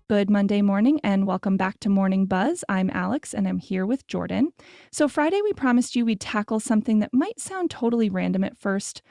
Good Monday morning and welcome back to Morning Buzz. I'm Alex and I'm here with Jordan. So, Friday, we promised you we'd tackle something that might sound totally random at first: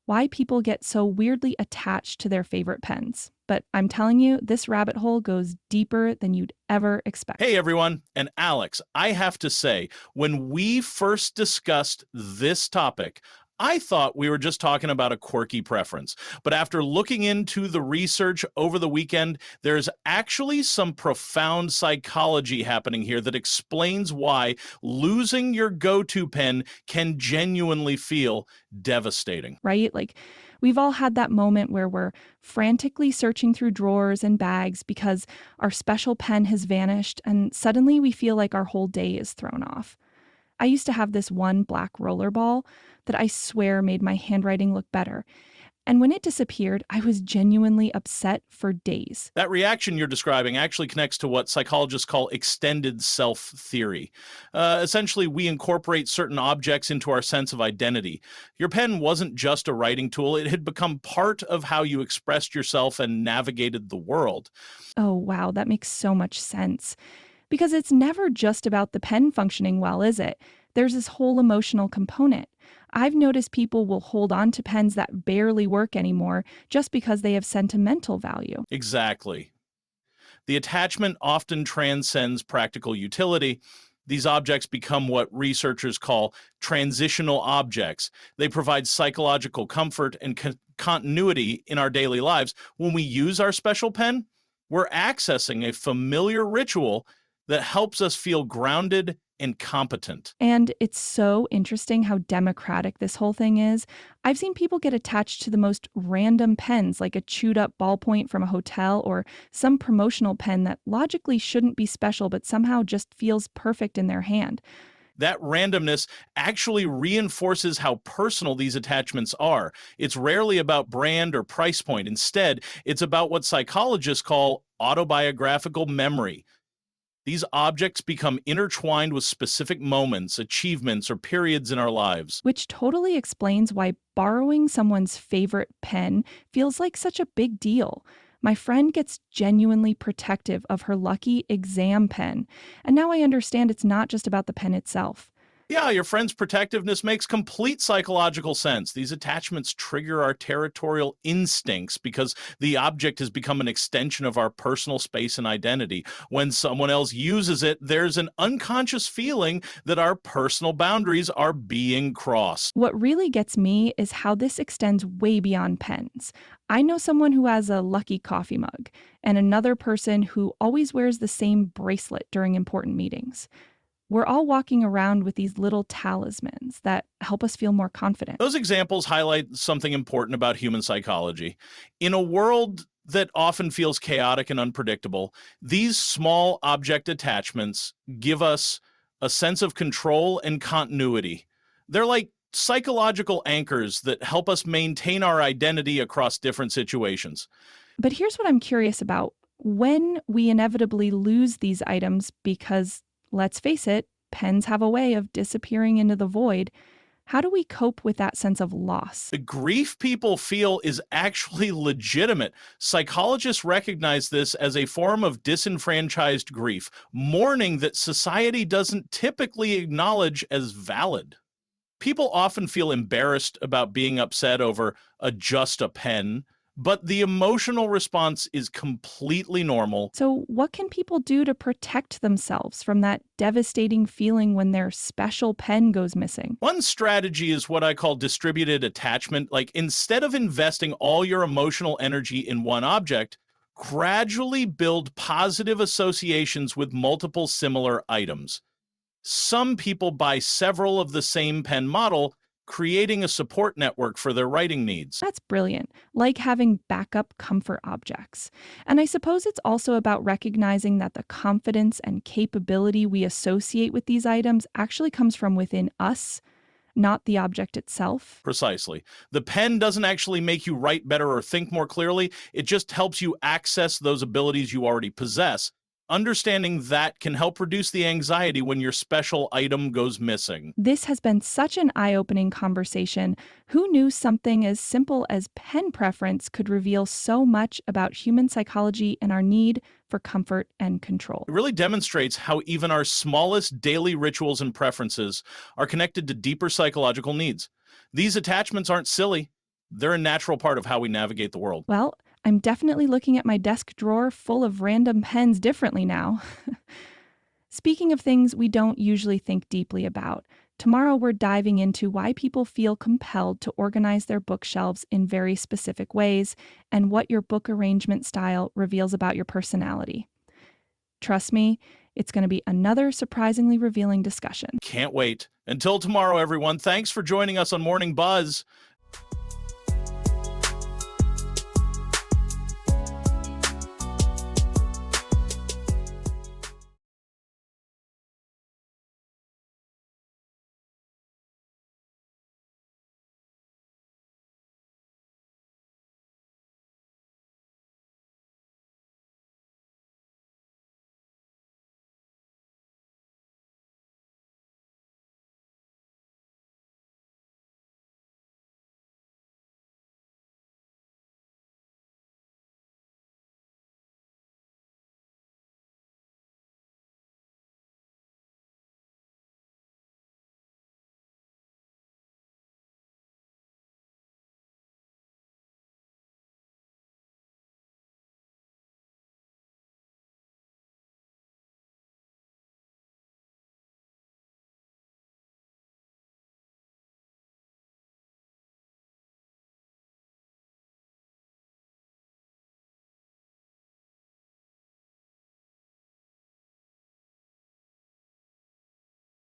why people get so weirdly attached to their favorite pens. But I'm telling you, this rabbit hole goes deeper than you'd ever expect. Hey everyone, and Alex, I have to say, when we first discussed this topic, I thought we were just talking about a quirky preference. But after looking into the research over the weekend, there's actually some profound psychology happening here that explains why losing your go-to pen can genuinely feel devastating. Right? Like, we've all had that moment where we're frantically searching through drawers and bags because our special pen has vanished, and suddenly we feel like our whole day is thrown off. I used to have this one black roller ball that I swear made my handwriting look better. And when it disappeared, I was genuinely upset for days. That reaction you're describing actually connects to what psychologists call extended self theory. Essentially, we incorporate certain objects into our sense of identity. Your pen wasn't just a writing tool, it had become part of how you expressed yourself and navigated the world. Oh, wow, that makes so much sense. Because it's never just about the pen functioning well, is it? There's this whole emotional component. I've noticed people will hold on to pens that barely work anymore just because they have sentimental value. Exactly. The attachment often transcends practical utility. These objects become what researchers call transitional objects. They provide psychological comfort and continuity in our daily lives. When we use our special pen, we're accessing a familiar ritual that helps us feel grounded and competent. And it's so interesting how democratic this whole thing is. I've seen people get attached to the most random pens, like a chewed up ballpoint from a hotel or some promotional pen that logically shouldn't be special but somehow just feels perfect in their hand. That randomness actually reinforces how personal these attachments are. It's rarely about brand or price point. Instead, it's about what psychologists call autobiographical memory. These objects become intertwined with specific moments, achievements, or periods in our lives. Which totally explains why borrowing someone's favorite pen feels like such a big deal. My friend gets genuinely protective of her lucky exam pen, and now I understand it's not just about the pen itself. Yeah, your friend's protectiveness makes complete psychological sense. These attachments trigger our territorial instincts because the object has become an extension of our personal space and identity. When someone else uses it, there's an unconscious feeling that our personal boundaries are being crossed. What really gets me is how this extends way beyond pens. I know someone who has a lucky coffee mug, and another person who always wears the same bracelet during important meetings. We're all walking around with these little talismans that help us feel more confident. Those examples highlight something important about human psychology. In a world that often feels chaotic and unpredictable, these small object attachments give us a sense of control and continuity. They're like psychological anchors that help us maintain our identity across different situations. But here's what I'm curious about. When we inevitably lose these items because, let's face it, pens have a way of disappearing into the void, how do we cope with that sense of loss? The grief people feel is actually legitimate. Psychologists recognize this as a form of disenfranchised grief, mourning that society doesn't typically acknowledge as valid. People often feel embarrassed about being upset over just a pen, but the emotional response is completely normal. So, what can people do to protect themselves from that devastating feeling when their special pen goes missing? One strategy is what I call distributed attachment. Like, instead of investing all your emotional energy in one object, gradually build positive associations with multiple similar items. Some people buy several of the same pen model, creating a support network for their writing needs. That's brilliant, like having backup comfort objects. And I suppose it's also about recognizing that the confidence and capability we associate with these items actually comes from within us, not the object itself. Precisely. The pen doesn't actually make you write better or think more clearly. It just helps you access those abilities you already possess. Understanding that can help reduce the anxiety when your special item goes missing. This has been such an eye opening conversation. Who knew something as simple as pen preference could reveal so much about human psychology and our need for comfort and control? It really demonstrates how even our smallest daily rituals and preferences are connected to deeper psychological needs. These attachments aren't silly, they're a natural part of how we navigate the world. Well, I'm definitely looking at my desk drawer full of random pens differently now. Speaking of things we don't usually think deeply about, tomorrow we're diving into why people feel compelled to organize their bookshelves in very specific ways and what your book arrangement style reveals about your personality. Trust me, it's going to be another surprisingly revealing discussion. Can't wait. Until tomorrow, everyone, thanks for joining us on Morning Buzz.